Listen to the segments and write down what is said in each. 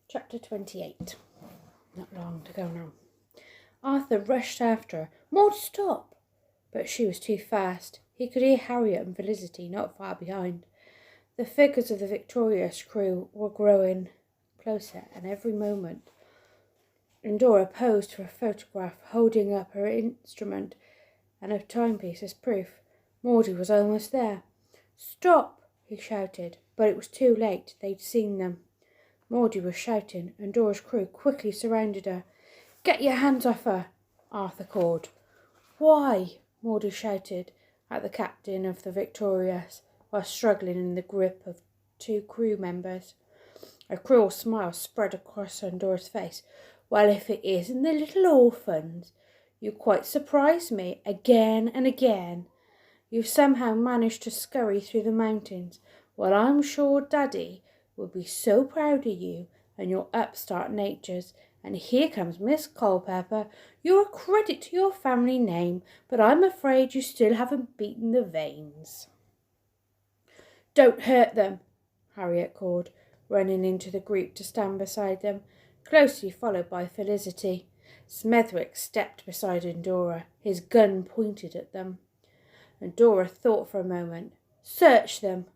Chapter 28. Not long to go now. Arthur rushed after her. Maud, stop! But she was too fast. He could hear Harriet and Felicity not far behind. The figures of the Victoria's crew were growing closer, and every moment Dora posed for a photograph, holding up her instrument and a timepiece as proof. Maudie was almost there. Stop! He shouted, but it was too late. They'd seen them. Maudie was shouting, and Dora's crew quickly surrounded her. Get your hands off her! Arthur called. Why? Maudie shouted at the captain of the Victorious, while struggling in the grip of two crew members. A cruel smile spread across Dora's face. Well, if it isn't the little orphans. You quite surprise me, again and again. You've somehow managed to scurry through the mountains. Well, I'm sure Daddy will be so proud of you and your upstart natures. And here comes Miss Culpepper. You're a credit to your family name, but I'm afraid you still haven't beaten the Vanes. Don't hurt them, Harriet called, running into the group to stand beside them, closely followed by Felicity. Smethwick stepped beside Dora, his gun pointed at them. And Dora thought for a moment. Search them.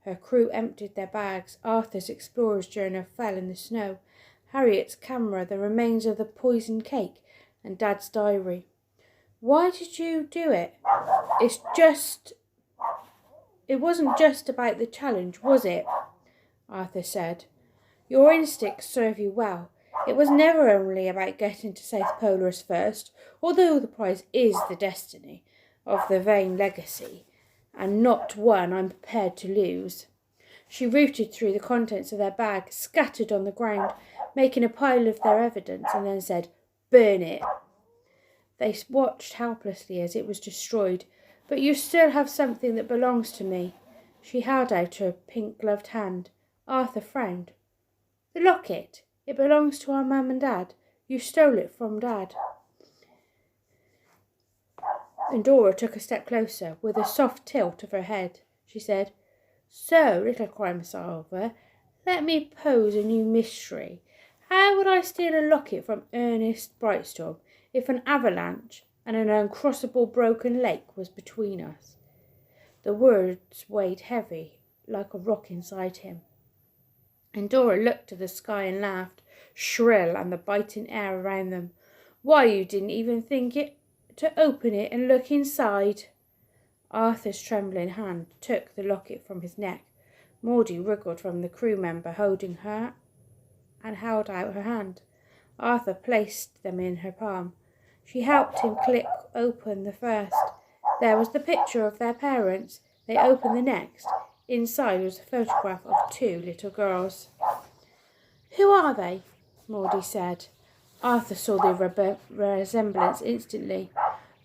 Her crew emptied their bags. Arthur's explorer's journal fell in the snow. Harriet's camera, the remains of the poisoned cake, and Dad's diary. Why did you do it? It wasn't just about the challenge, was it? Arthur said. Your instincts serve you well. It was never only about getting to South Polaris first, although the prize is the destiny of the Vane legacy, and not one I'm prepared to lose. She rooted through the contents of their bag, scattered on the ground, making a pile of their evidence, and then said, Burn it. They watched helplessly as it was destroyed. But you still have something that belongs to me. She held out her pink-gloved hand. Arthur frowned. The locket. It belongs to our mum and Dad. You stole it from Dad. And Dora took a step closer, with a soft tilt of her head. She said, So, little crime solver, let me pose a new mystery. How would I steal a locket from Ernest Brightstorm if an avalanche and an uncrossable broken lake was between us? The words weighed heavy, like a rock inside him. And Dora looked to the sky and laughed, shrill and the biting air around them. Why, you didn't even think it to open it and look inside. Arthur's trembling hand took the locket from his neck. Maudie wriggled from the crew member holding her and held out her hand. Arthur placed them in her palm. She helped him click open the first. There was the picture of their parents. They opened the next. Inside was a photograph of two little girls. Who are they? Maudie said. Arthur saw the resemblance instantly.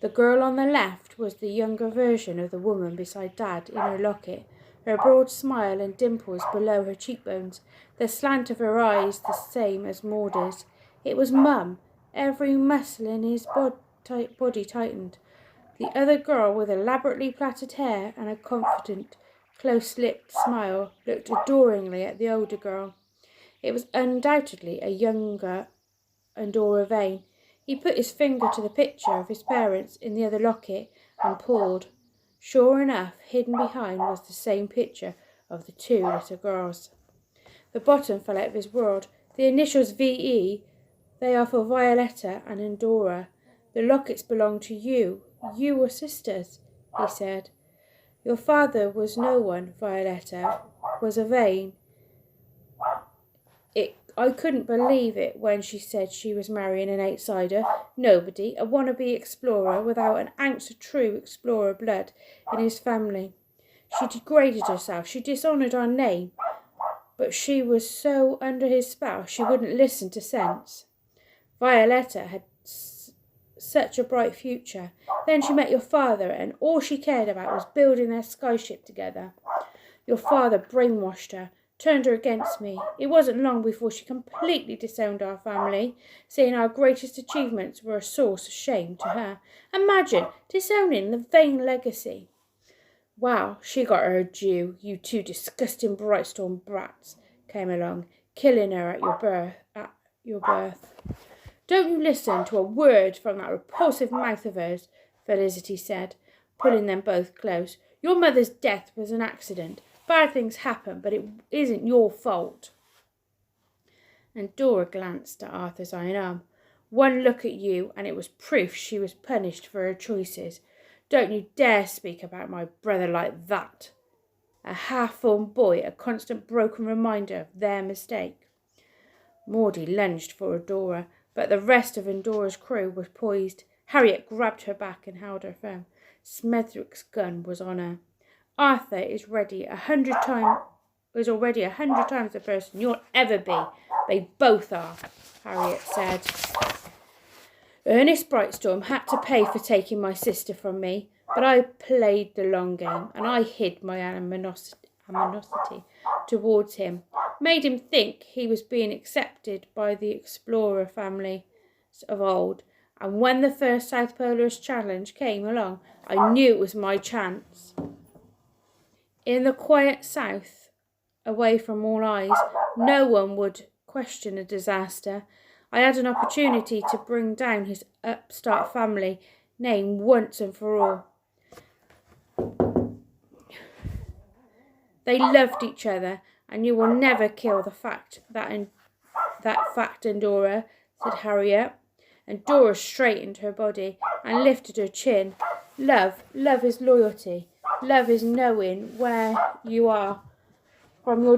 The girl on the left was the younger version of the woman beside Dad in her locket, her broad smile and dimples below her cheekbones, the slant of her eyes the same as Maudie's. It was Mum. Every muscle in his body tightened. The other girl, with elaborately plaited hair and a confident, close-lipped smile, looked adoringly at the older girl. It was undoubtedly a younger Dora Vane. He put his finger to the picture of his parents in the other locket and pulled. Sure enough, hidden behind was the same picture of the two little girls. The bottom fell out of his world. The initials V.E., they are for Violetta and Endora. The lockets belong to you. You were sisters, he said. Your father was no one, Violetta, was a Vane. I couldn't believe it when she said she was marrying an outsider. Nobody, a wannabe explorer without an ounce of true explorer blood in his family. She degraded herself. She dishonoured our name. But she was so under his spell she wouldn't listen to sense. Violetta had such a bright future. Then she met your father, and all she cared about was building their skyship together. Your father brainwashed her, turned her against me. It wasn't long before she completely disowned our family, saying our greatest achievements were a source of shame to her. Imagine disowning the Vane legacy. Wow, she got her due. You two disgusting Brightstorm brats came along, killing her at your birth. Don't you listen to a word from that repulsive mouth of hers, Felicity said, pulling them both close. Your mother's death was an accident. Bad things happen, but it isn't your fault. And Dora glanced at Arthur's iron arm. One look at you, and it was proof she was punished for her choices. Don't you dare speak about my brother like that. A half-formed boy, a constant broken reminder of their mistake. Maudie lunged for Dora, but the rest of Endora's crew was poised. Harriet grabbed her back and held her firm. Smethwick's gun was on her. Arthur is already 100 times the person you'll ever be. They both are, Harriet said. Ernest Brightstorm had to pay for taking my sister from me, but I played the long game, and I hid my animosity towards him, made him think he was being accepted by the explorer family of old, and when the first South Polarist challenge came along, I knew it was my chance. In the quiet south, away from all eyes, no one would question a disaster. I had an opportunity to bring down his upstart family name once and for all. They loved each other, and you will never kill that fact, Dora, said Harriet. And Dora straightened her body and lifted her chin. Love is loyalty. Love is knowing where you are from your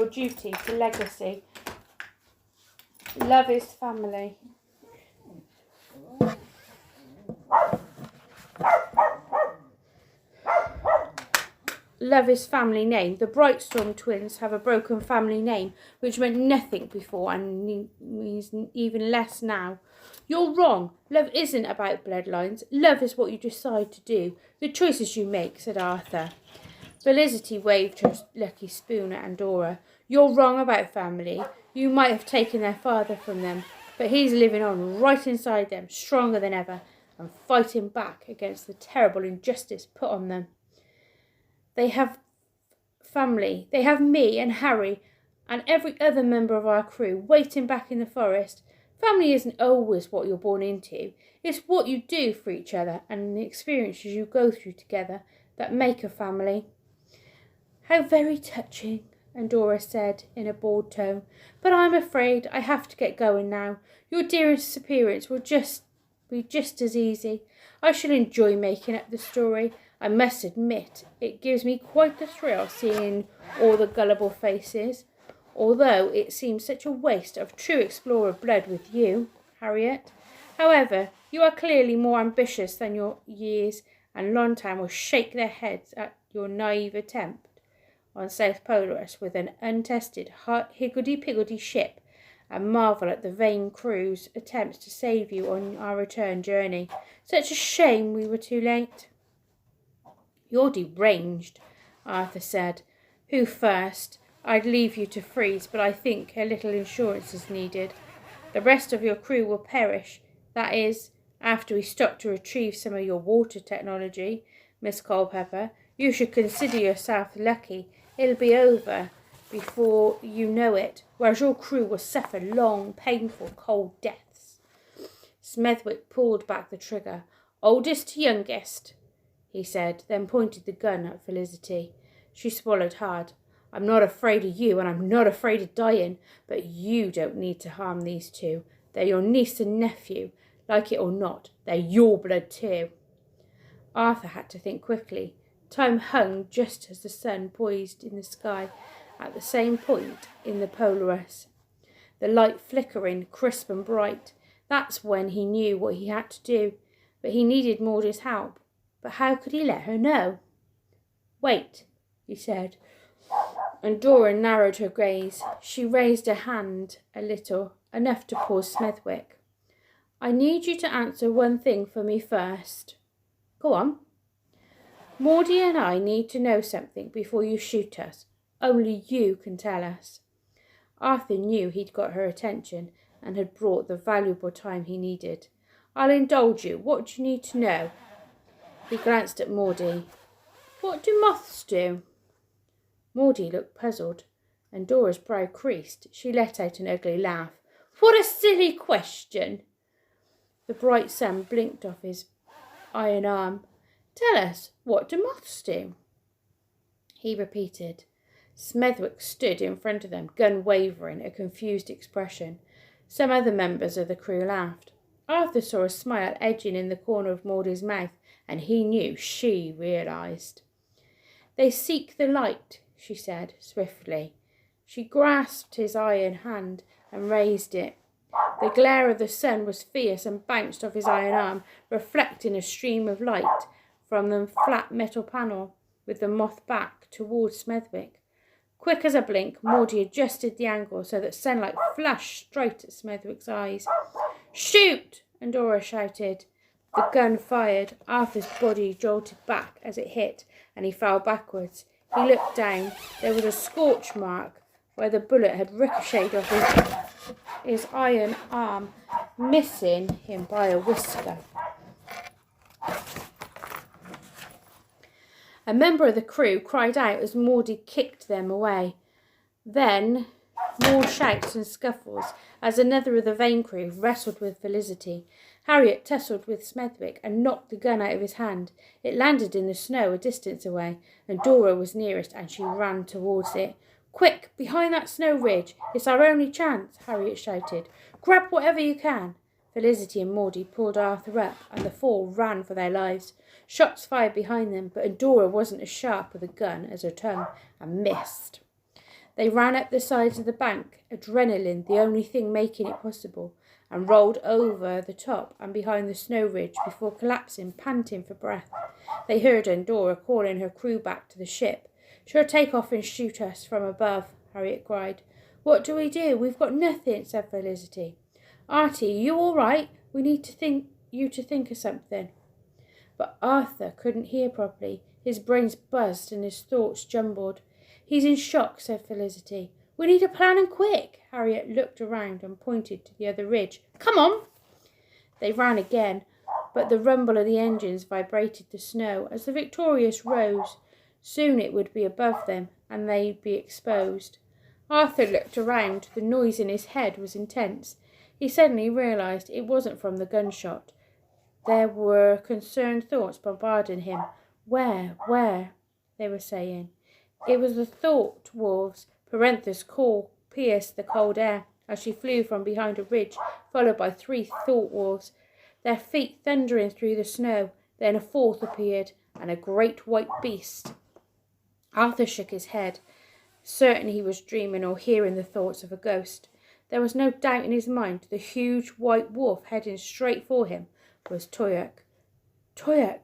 duty to legacy. Love is family. Love is family name. The Brightstorm twins have a broken family name, which meant nothing before and means even less now. You're wrong. Love isn't about bloodlines. Love is what you decide to do, the choices you make, said Arthur. Felicity waved her lucky spoon at Andorra. You're wrong about family. You might have taken their father from them, but he's living on right inside them, stronger than ever, and fighting back against the terrible injustice put on them. They have family. They have me and Harry and every other member of our crew waiting back in the forest. Family isn't always what you're born into. It's what you do for each other and the experiences you go through together that make a family. How very touching, Andorra said in a bored tone. But I'm afraid I have to get going now. Your dearest appearance will be just as easy. I shall enjoy making up the story. I must admit, it gives me quite the thrill seeing all the gullible faces, although it seems such a waste of true explorer blood with you, Harriet. However, you are clearly more ambitious than your years, and Lontown will shake their heads at your naive attempt on South Polaris with an untested higgledy-piggledy ship, and marvel at the vain crew's attempts to save you on our return journey. Such a shame we were too late. You're deranged, Arthur said. Who first? I'd leave you to freeze, but I think a little insurance is needed. The rest of your crew will perish. That is, after we stop to retrieve some of your water technology, Miss Culpepper. You should consider yourself lucky. It'll be over before you know it, whereas your crew will suffer long, painful, cold deaths. Smethwick pulled back the trigger. Oldest to youngest, he said, then pointed the gun at Felicity. She swallowed hard. I'm not afraid of you, and I'm not afraid of dying, but you don't need to harm these two. They're your niece and nephew. Like it or not, they're your blood too. Arthur had to think quickly. Time hung just as the sun poised in the sky at the same point in the Polaris. The light flickering, crisp and bright. That's when he knew what he had to do, but he needed Maudie's help. But how could he let her know? Wait, he said, and Dora narrowed her gaze. She raised her hand a little, enough to pause Smethwick. I need you to answer one thing for me first. Go on. Maudie and I need to know something before you shoot us. Only you can tell us. Arthur knew he'd got her attention and had brought the valuable time he needed. I'll indulge you. What do you need to know? He glanced at Maudie. What do moths do? Maudie looked puzzled. and Dora's brow creased. She let out an ugly laugh. What a silly question! The bright sun blinked off his iron arm. Tell us, what do moths do? He repeated. Smethwick stood in front of them, gun wavering, a confused expression. Some other members of the crew laughed. Arthur saw a smile edging in the corner of Maudie's mouth, and he knew she realised. They seek the light, she said swiftly. She grasped his iron hand and raised it. The glare of the sun was fierce and bounced off his iron arm, reflecting a stream of light from the flat metal panel, with the moth back towards Smethwick. Quick as a blink, Maudie adjusted the angle so that sunlight flashed straight at Smethwick's eyes. Shoot! And Dora shouted. The gun fired. Arthur's body jolted back as it hit, and he fell backwards. He looked down. There was a scorch mark where the bullet had ricocheted off his iron arm, missing him by a whisker. A member of the crew cried out as Maudie kicked them away. Then more shouts and scuffles as another of the Vane crew wrestled with Felicity. Harriet tussled with Smethwick and knocked the gun out of his hand. It landed in the snow a distance away, and Dora was nearest, and she ran towards it. Quick, behind that snow ridge. It's our only chance, Harriet shouted. Grab whatever you can. Felicity and Maudie pulled Arthur up, and the four ran for their lives. Shots fired behind them, but Dora wasn't as sharp with a gun as her tongue, and missed. They ran up the sides of the bank, adrenaline the only thing making it possible, and rolled over the top and behind the snow ridge before collapsing, panting for breath. They heard Dora calling her crew back to the ship. She'll take off and shoot us from above, Harriet cried. What do? We've got nothing, said Felicity. Artie, you all right? We need you to think of something. But Arthur couldn't hear properly. His brains buzzed and his thoughts jumbled. He's in shock, said Felicity. We need a plan and quick. Harriet looked around and pointed to the other ridge. Come on. They ran again, but the rumble of the engines vibrated the snow as the Victorious rose. Soon it would be above them, and they'd be exposed. Arthur looked around. The noise in his head was intense. He suddenly realised it wasn't from the gunshot. There were concerned thoughts bombarding him. Where? They were saying. It was the thought wolves. Perentha's call pierced the cold air as she flew from behind a ridge, followed by 3 thought wolves, their feet thundering through the snow. Then a 4th appeared, and a great white beast. Arthur shook his head, certain he was dreaming or hearing the thoughts of a ghost. There was no doubt in his mind the huge white wolf heading straight for him was Toyuk. Toyuk,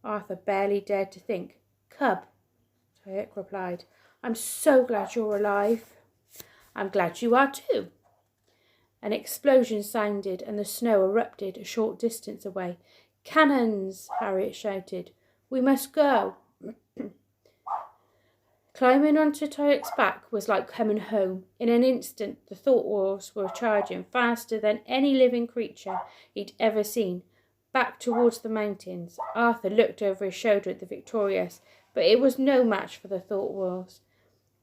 Arthur barely dared to think. Cub, Toyuk replied. I'm so glad you're alive. I'm glad you are too. An explosion sounded and the snow erupted a short distance away. Cannons, Harriet shouted. We must go. Climbing onto Toyuk's back was like coming home. In an instant, the thought wolves were charging faster than any living creature he'd ever seen, back towards the mountains. Arthur looked over his shoulder at the Victorious, but it was no match for the thought wolves.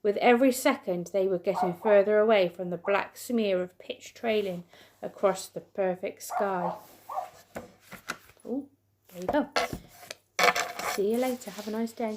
With every second, they were getting further away from the black smear of pitch trailing across the perfect sky. Oh, there you go. See you later. Have a nice day.